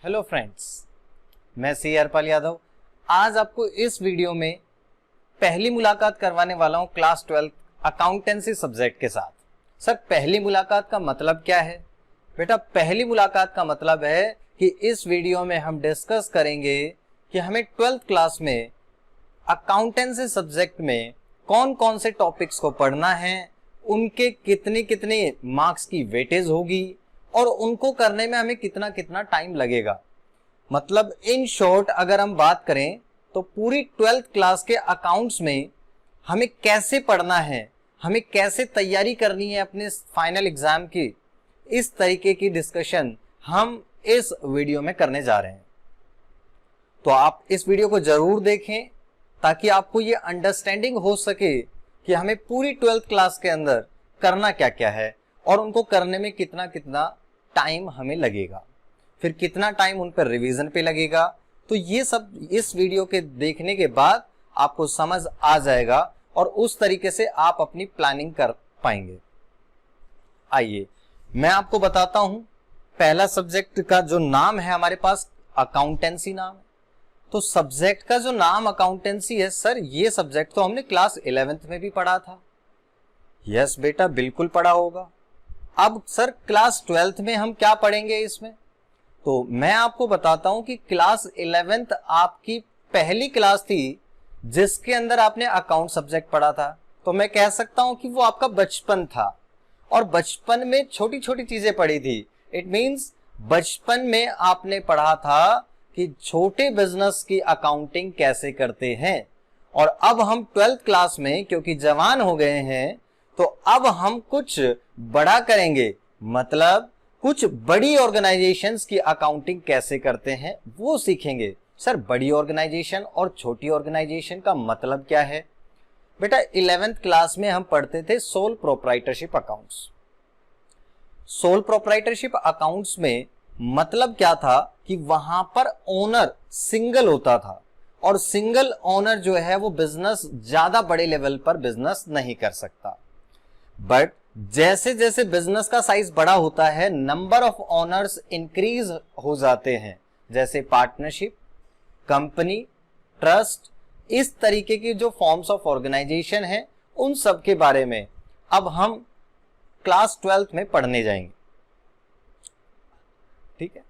Hello friends, मैं सी हरपाल यादव आज आपको इस वीडियो में पहली मुलाकात करवाने वाला हूं क्लास 12 अकाउंटेंसी सब्जेक्ट के साथ। सर, पहली मुलाकात का मतलब क्या है? बेटा, पहली मुलाकात का मतलब है कि इस वीडियो में हम डिस्कस करेंगे कि हमें 12th क्लास में अकाउंटेंसी सब्जेक्ट में कौन कौन से टॉपिक्स को पढ़ना है, उनके कितने कितने मार्क्स की वेटेज होगी और उनको करने में हमें कितना कितना टाइम लगेगा। मतलब इन शॉर्ट अगर हम बात करें तो पूरी 12th क्लास के अकाउंट्स में हमें कैसे पढ़ना है, हमें कैसे तैयारी करनी है अपने फाइनल एग्जाम की, इस तरीके की डिस्कशन हम इस वीडियो में करने जा रहे हैं। तो आप इस वीडियो को जरूर देखें ताकि आपको ये अंडरस्टैंडिंग हो सके कि हमें पूरी 12th क्लास के अंदर करना क्या क्या है और उनको करने में कितना कितना टाइम हमें लगेगा, फिर कितना टाइम उन पर रिवीजन पे लगेगा। तो ये सब इस वीडियो के देखने के बाद आपको समझ आ जाएगा और उस तरीके से आप अपनी प्लानिंग कर पाएंगे। आइए मैं आपको बताता हूं, पहला सब्जेक्ट का जो नाम है हमारे पास अकाउंटेंसी नाम है। तो सब्जेक्ट का जो नाम अकाउंटेंसी है, सर ये सब्जेक्ट तो हमने क्लास 11th में भी पढ़ा था। यस बेटा, बिल्कुल पढ़ा होगा। अब सर क्लास 12th में हम क्या पढ़ेंगे इसमें? तो मैं आपको बताता हूं कि क्लास 11th आपकी पहली क्लास थी जिसके अंदर आपने अकाउंट सब्जेक्ट पढ़ा था। तो मैं कह सकता हूं कि वो आपका बचपन था और बचपन में छोटी छोटी चीजें पढ़ी थी। इट मींस बचपन में आपने पढ़ा था कि छोटे बिजनेस की अकाउंटिंग कैसे करते हैं। और अब हम 12th क्लास में क्योंकि जवान हो गए हैं तो अब हम कुछ बड़ा करेंगे, मतलब कुछ बड़ी ऑर्गेनाइजेशंस की अकाउंटिंग कैसे करते हैं वो सीखेंगे। सर, बड़ी ऑर्गेनाइजेशन और छोटी ऑर्गेनाइजेशन का मतलब क्या है? बेटा, 11th क्लास में हम पढ़ते थे sole proprietorship accounts. Sole proprietorship accounts में मतलब क्या था कि वहां पर ओनर सिंगल होता था और सिंगल ओनर जो है वो बिजनेस ज्यादा बड़े लेवल पर बिजनेस नहीं कर सकता। बट जैसे जैसे बिजनेस का साइज बड़ा होता है, नंबर ऑफ ओनर्स इंक्रीज हो जाते हैं, जैसे पार्टनरशिप, कंपनी, ट्रस्ट, इस तरीके की जो फॉर्म्स ऑफ ऑर्गेनाइजेशन है उन सब के बारे में अब हम क्लास 12th में पढ़ने जाएंगे। ठीक है,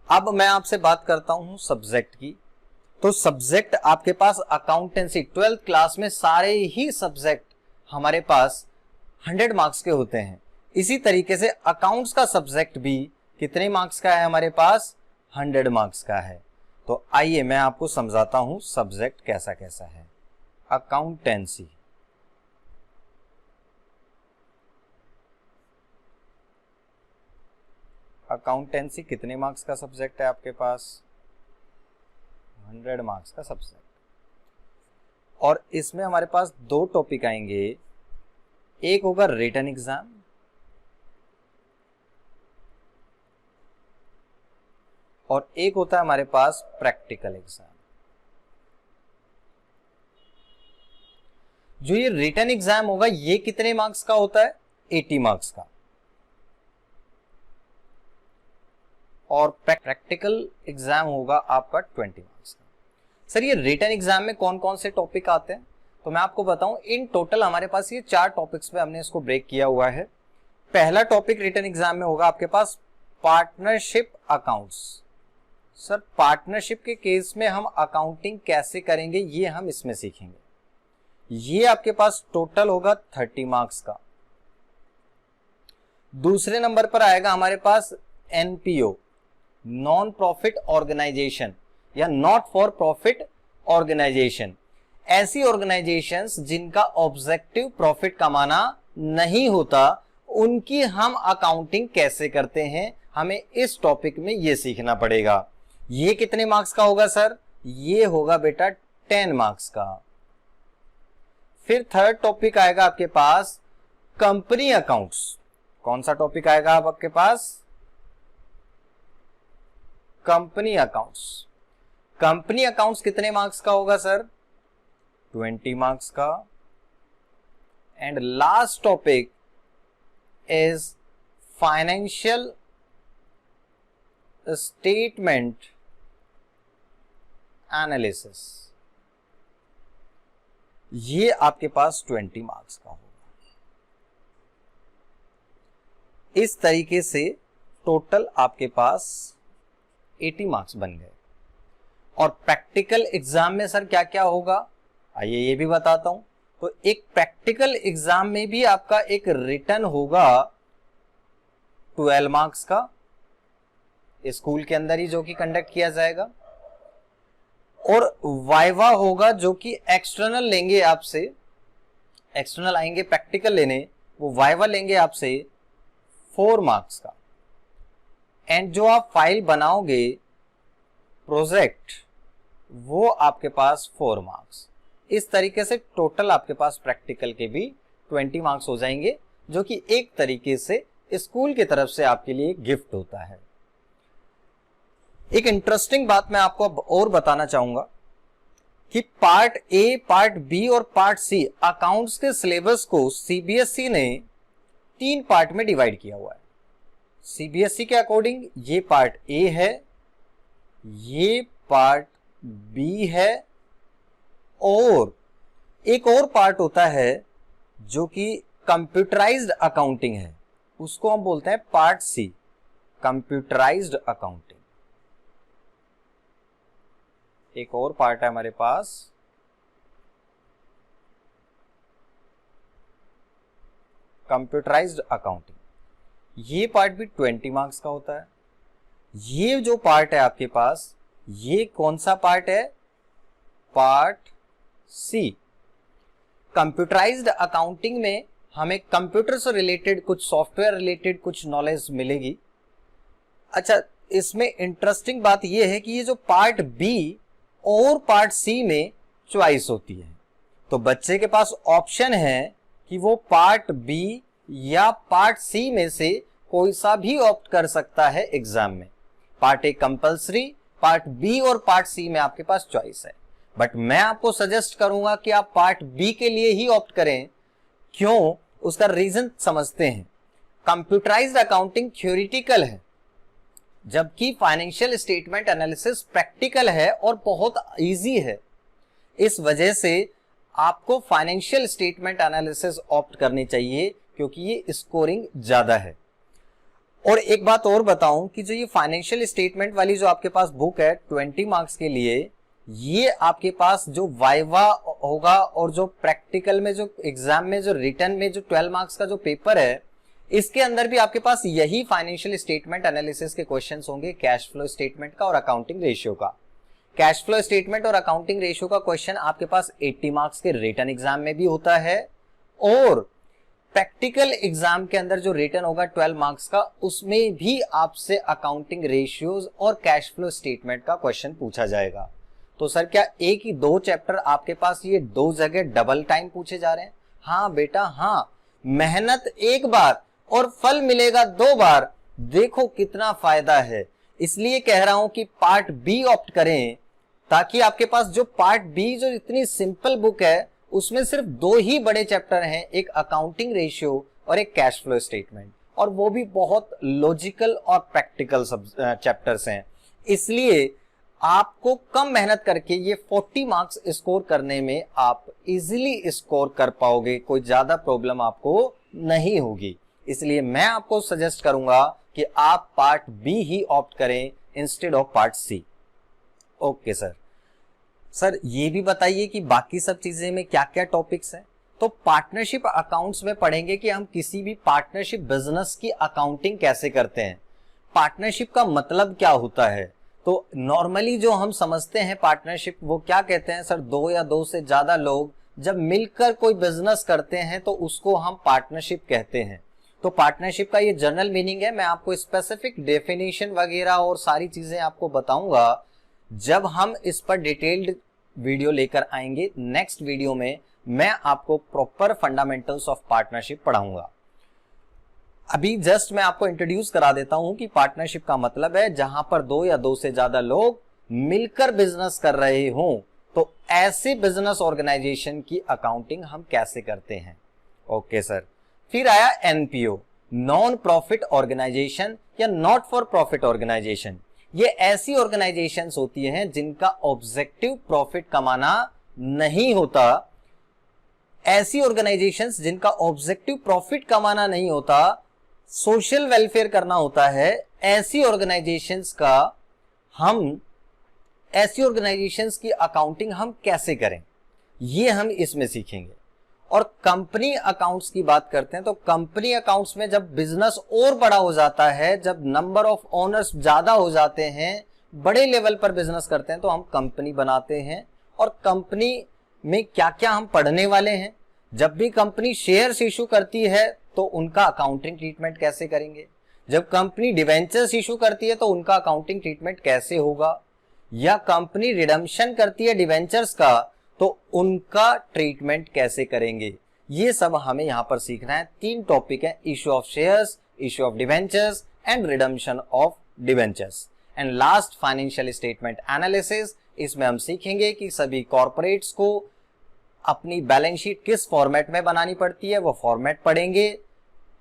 अब मैं आपसे बात करता हूं सब्जेक्ट की। तो सब्जेक्ट आपके पास अकाउंटेंसी 12th क्लास में सारे ही सब्जेक्ट हमारे पास 100 मार्क्स के होते हैं। इसी तरीके से अकाउंट्स का सब्जेक्ट भी कितने मार्क्स का है हमारे पास? 100 मार्क्स का है। तो आइए मैं आपको समझाता हूं सब्जेक्ट कैसा कैसा है। अकाउंटेंसी, अकाउंटेंसी कितने मार्क्स का सब्जेक्ट है आपके पास? 100 मार्क्स का सब्जेक्ट। और इसमें हमारे पास दो टॉपिक आएंगे, एक होगा रिटन एग्जाम और एक होता है हमारे पास प्रैक्टिकल एग्जाम। जो ये रिटन एग्जाम होगा ये कितने मार्क्स का होता है? 80 मार्क्स का। और प्रैक्टिकल एग्जाम होगा आपका 20 मार्क्स का। सर, ये रिटन एग्जाम में कौन कौन से टॉपिक आते हैं? तो मैं आपको बताऊं, इन टोटल हमारे पास ये 4 टॉपिक्स पे हमने इसको ब्रेक किया हुआ है। पहला टॉपिक रिटन एग्जाम में होगा आपके पास पार्टनरशिप अकाउंट्स। सर, पार्टनरशिप के केस में हम अकाउंटिंग कैसे करेंगे ये हम इसमें सीखेंगे। ये आपके पास टोटल होगा 30 मार्क्स का। दूसरे नंबर पर आएगा हमारे पास एनपीओ, नॉन प्रॉफिट ऑर्गेनाइजेशन या नॉट फॉर प्रॉफिट ऑर्गेनाइजेशन। ऐसी ऑर्गेनाइजेशंस जिनका ऑब्जेक्टिव प्रॉफिट कमाना नहीं होता, उनकी हम अकाउंटिंग कैसे करते हैं, हमें इस टॉपिक में ये सीखना पड़ेगा। ये कितने मार्क्स का होगा सर? ये होगा बेटा 10 मार्क्स का। फिर थर्ड टॉपिक आएगा आपके पास कंपनी अकाउंट्स। कौन सा टॉपिक आएगा आपके पास? Company accounts. कंपनी अकाउंट्स कितने मार्क्स का होगा सर? 20 मार्क्स का। And last topic is financial statement analysis, ये आपके पास 20 मार्क्स का होगा। इस तरीके से टोटल आपके पास 80 मार्क्स बन गए। और प्रैक्टिकल एग्जाम में सर क्या क्या होगा, आइए ये भी बताता हूं। तो एक प्रैक्टिकल एग्जाम में भी आपका एक रिटन होगा 12 मार्क्स का, स्कूल के अंदर ही जो कि कंडक्ट किया जाएगा। और वाइवा होगा जो कि एक्सटर्नल लेंगे आपसे, एक्सटर्नल आएंगे प्रैक्टिकल लेने, वो वाइवा लेंगे आपसे 4 मार्क्स का। एंड जो आप फाइल बनाओगे प्रोजेक्ट, वो आपके पास 4 मार्क्स। इस तरीके से टोटल आपके पास प्रैक्टिकल के भी 20 मार्क्स हो जाएंगे, जो कि एक तरीके से स्कूल की तरफ से आपके लिए गिफ्ट होता है। एक इंटरेस्टिंग बात मैं आपको अब और बताना चाहूंगा कि पार्ट ए, पार्ट बी और पार्ट सी अकाउंट्स के सिलेबस को सीबीएसई ने 3 पार्ट में डिवाइड किया हुआ है। सीबीएसई के अकॉर्डिंग ये पार्ट ए है, ये पार्ट बी है, और एक और पार्ट होता है जो कि कंप्यूटराइज्ड अकाउंटिंग है, उसको हम बोलते हैं पार्ट सी, कंप्यूटराइज्ड अकाउंटिंग। एक और पार्ट है हमारे पास कंप्यूटराइज्ड अकाउंटिंग, ये पार्ट भी 20 मार्क्स का होता है। ये जो पार्ट है आपके पास, ये कौन सा पार्ट है, पार्ट सी। कंप्यूटराइज्ड अकाउंटिंग में हमें कंप्यूटर से रिलेटेड कुछ, सॉफ्टवेयर रिलेटेड कुछ नॉलेज मिलेगी। अच्छा, इसमें इंटरेस्टिंग बात यह है कि ये जो पार्ट बी और पार्ट सी में चॉइस होती है, तो बच्चे के पास ऑप्शन है कि वो पार्ट बी या पार्ट सी में से कोई सा भी ऑप्ट कर सकता है एग्जाम में। Part A compulsory, part B और पार्ट सी में आपके पास चॉइस है। बट मैं आपको सजेस्ट करूंगा कि आप पार्ट बी के लिए ही ऑप्ट करें। क्यों, उसका रीजन समझते हैं। कंप्यूटराइज्ड अकाउंटिंग थ्योरेटिकल है, जबकि फाइनेंशियल स्टेटमेंट एनालिसिस प्रैक्टिकल है और बहुत इजी है। इस वजह से आपको फाइनेंशियल स्टेटमेंट एनालिसिस ऑप्ट करनी चाहिए, क्योंकि ये स्कोरिंग ज्यादा है। और एक बात और बताऊं कि जो ये फाइनेंशियल स्टेटमेंट वाली जो आपके पास बुक है 20 मार्क्स के लिए, ये आपके पास जो वाइवा होगा और जो प्रैक्टिकल में, जो एग्जाम में, जो रिटन में जो 12 मार्क्स का जो पेपर है, इसके अंदर भी आपके पास यही फाइनेंशियल स्टेटमेंट एनालिसिस के क्वेश्चंस होंगे, कैश फ्लो स्टेटमेंट का और अकाउंटिंग रेशियो का। कैश फ्लो स्टेटमेंट और अकाउंटिंग रेशियो का क्वेश्चन आपके पास 80 मार्क्स के रिटन एग्जाम में भी होता है, और प्रैक्टिकल एग्जाम के अंदर जो रिटन होगा 12 मार्क्स का, उसमें भी आपसे अकाउंटिंग रेशियोज और कैश फ्लो स्टेटमेंट का क्वेश्चन पूछा जाएगा। तो सर क्या एक ही 2 चैप्टर आपके पास ये 2 जगह डबल टाइम पूछे जा रहे हैं? हाँ बेटा हाँ, मेहनत एक बार और फल मिलेगा 2 बार। देखो कितना फायदा है। इसलिए कह रहा हूं कि पार्ट बी ऑप्ट करें, ताकि आपके पास जो पार्ट बी जो इतनी सिंपल बुक है, उसमें सिर्फ 2 ही बड़े चैप्टर हैं, एक अकाउंटिंग रेशियो और एक कैश फ्लो स्टेटमेंट, और वो भी बहुत लॉजिकल और प्रैक्टिकल सब चैप्टर्स हैं। इसलिए आपको कम मेहनत करके ये 40 मार्क्स स्कोर करने में आप इजीली स्कोर कर पाओगे, कोई ज्यादा प्रॉब्लम आपको नहीं होगी। इसलिए मैं आपको सजेस्ट करूंगा कि आप पार्ट बी ही ऑप्ट करें instead of part C. Okay sir ये भी बताइए कि बाकी सब चीजें में क्या क्या टॉपिक्स हैं। तो पार्टनरशिप अकाउंट्स में पढ़ेंगे कि हम किसी भी पार्टनरशिप बिजनेस की अकाउंटिंग कैसे करते हैं, पार्टनरशिप का मतलब क्या होता है। तो नॉर्मली जो हम समझते हैं पार्टनरशिप, वो क्या कहते हैं सर, 2 या 2 से ज्यादा लोग जब मिलकर कोई बिजनेस करते हैं तो उसको हम पार्टनरशिप कहते हैं। तो पार्टनरशिप का ये जनरल मीनिंग है। मैं आपको स्पेसिफिक डेफिनेशन वगैरह और सारी चीजें आपको बताऊंगा जब हम इस पर डिटेल्ड वीडियो लेकर आएंगे। नेक्स्ट वीडियो में मैं आपको प्रॉपर फंडामेंटल्स ऑफ पार्टनरशिप पढ़ाऊंगा। अभी जस्ट मैं आपको इंट्रोड्यूस करा देता हूं कि पार्टनरशिप का मतलब है जहां पर 2 या 2 से ज्यादा लोग मिलकर बिजनेस कर रहे हों, तो ऐसे बिजनेस ऑर्गेनाइजेशन की अकाउंटिंग हम कैसे करते हैं। Okay sir. फिर आया एनपीओ, नॉन प्रॉफिट ऑर्गेनाइजेशन या नॉट फॉर प्रॉफिट ऑर्गेनाइजेशन। ये ऐसी ऑर्गेनाइजेशंस होती हैं जिनका ऑब्जेक्टिव प्रॉफिट कमाना नहीं होता। ऐसी ऑर्गेनाइजेशंस जिनका ऑब्जेक्टिव प्रॉफिट कमाना नहीं होता, सोशल वेलफेयर करना होता है, ऐसी ऑर्गेनाइजेशंस की अकाउंटिंग हम कैसे करें, ये हम इसमें सीखेंगे। और कंपनी अकाउंट्स की बात करते हैं तो कंपनी अकाउंट्स में जब बिजनेस और बड़ा हो जाता है, जब नंबर ऑफ ओनर्स ज्यादा हो जाते हैं, बड़े लेवल पर बिजनेस करते हैं, तो हम कंपनी बनाते हैं। और कंपनी में क्या क्या हम पढ़ने वाले हैं, जब भी कंपनी शेयर्स इशू करती है तो उनका अकाउंटिंग ट्रीटमेंट कैसे करेंगे, जब कंपनी डिवेंचर्स इशू करती है तो उनका अकाउंटिंग ट्रीटमेंट कैसे होगा, या कंपनी रिडम्पशन करती है डिवेंचर्स का तो उनका ट्रीटमेंट कैसे करेंगे, ये सब हमें यहां पर सीखना है। 3 टॉपिक है, issue of shares, issue of debentures and redemption of debentures. And last financial statement analysis. इसमें हम सीखेंगे कि सभी कॉर्पोरेट्स को अपनी बैलेंस शीट किस फॉर्मेट में बनानी पड़ती है, वो फॉर्मेट पढ़ेंगे।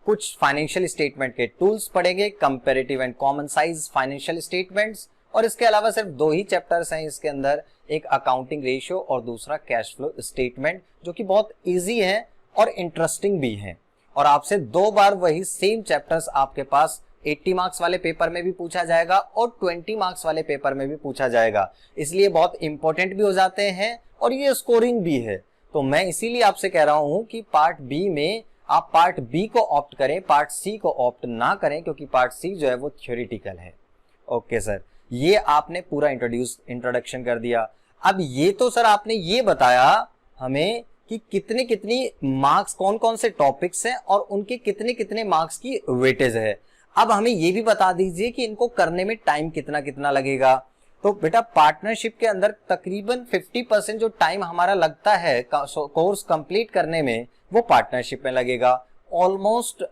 कुछ फाइनेंशियल स्टेटमेंट के टूल्स पढ़ेंगे, comparative and common size financial statements. और इसके अलावा सिर्फ 2 ही चैप्टर्स हैं इसके अंदर, एक अकाउंटिंग रेशियो और दूसरा कैश फ्लो स्टेटमेंट, जो कि बहुत इजी है और इंटरेस्टिंग भी है। और आपसे 2 बार वही सेम चैप्टर्स आपके पास 80 मार्क्स वाले पेपर में भी पूछा जाएगा और 20 मार्क्स वाले पेपर में भी पूछा जाएगा, इसलिए बहुत इंपॉर्टेंट भी हो जाते हैं और ये स्कोरिंग भी है। तो मैं इसीलिए आपसे कह रहा हूं कि पार्ट बी में आप पार्ट बी को ऑप्ट करें, पार्ट सी को ऑप्ट ना करें, क्योंकि पार्ट सी जो है वो थ्योरेटिकल है। ओके सर, ये आपने पूरा इंट्रोडक्शन कर दिया। अब ये तो सर आपने ये बताया हमें कि कितने कितनी मार्क्स, कौन कौन से टॉपिक्स हैं और उनके कितने कितने मार्क्स की वेटेज है। अब हमें ये भी बता दीजिए कि इनको करने में टाइम कितना कितना लगेगा। तो बेटा पार्टनरशिप के अंदर तकरीबन 50% जो टाइम हमारा लगता है कोर्स कंप्लीट करने में, वो पार्टनरशिप में लगेगा। ऑलमोस्ट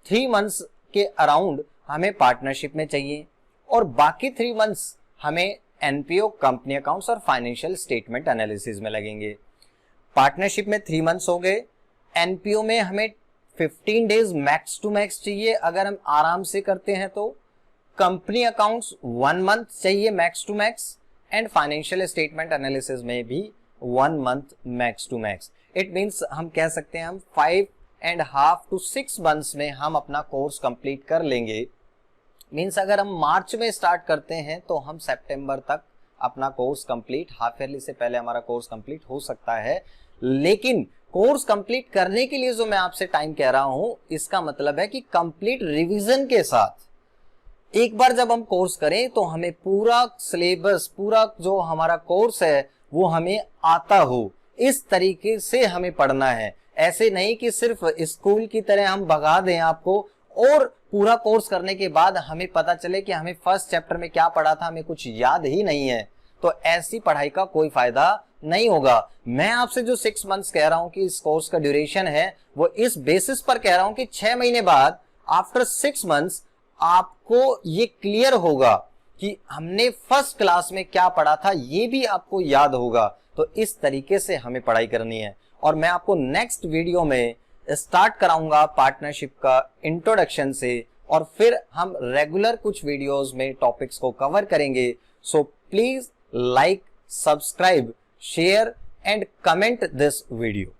3 मंथ्स के अराउंड हमें पार्टनरशिप में चाहिए और बाकी 3 मंथ्स हमें एनपीओ, कंपनी अकाउंट्स और फाइनेंशियल स्टेटमेंट एनालिसिस में लगेंगे। पार्टनरशिप में 3 मंथ्स हो गए, एनपीओ में हमें 15 डेज मैक्स टू मैक्स चाहिए अगर हम आराम से करते हैं तो, कंपनी अकाउंट्स 1 मंथ चाहिए max to max, and financial statement analysis में भी 1 month max to max. It means हम कह सकते हैं हम 5.5 to 6 मंथ्स में हम अपना कोर्स कंप्लीट कर लेंगे। मींस अगर हम मार्च में स्टार्ट करते हैं तो हम सितंबर तक अपना कोर्स कंप्लीट, हाफ ईयरली से पहले हमारा कोर्स कंप्लीट हो सकता है। लेकिन कोर्स कंप्लीट करने के लिए जो मैं आपसे टाइम कह रहा हूं, इसका मतलब है कि कंप्लीट रिवीजन के साथ एक बार जब हम कोर्स करें तो हमें पूरा सिलेबस, पूरा जो हमारा कोर्स है वो हमें आता हो, इस तरीके से हमें पढ़ना है। ऐसे नहीं कि सिर्फ स्कूल की तरह हम भगा दें आपको और पूरा कोर्स करने के बाद हमें पता चले कि हमें फर्स्ट चैप्टर में क्या पढ़ा था हमें कुछ याद ही नहीं है, तो ऐसी पढ़ाई का कोई फायदा नहीं होगा। मैं आपसे जो 6 मंथ्स कह रहा हूं कि इस कोर्स का ड्यूरेशन है, वो इस बेसिस पर कह रहा हूं कि 6 महीने बाद आफ्टर 6 मंथ्स आपको ये क्लियर होगा कि हमने फर्स्ट क्लास में क्या पढ़ा था, ये भी आपको याद होगा। तो इस तरीके से हमें पढ़ाई करनी है और मैं आपको नेक्स्ट वीडियो में स्टार्ट कराऊंगा पार्टनरशिप का इंट्रोडक्शन से और फिर हम रेगुलर कुछ वीडियोस में टॉपिक्स को कवर करेंगे। So please like, subscribe, share and comment this video.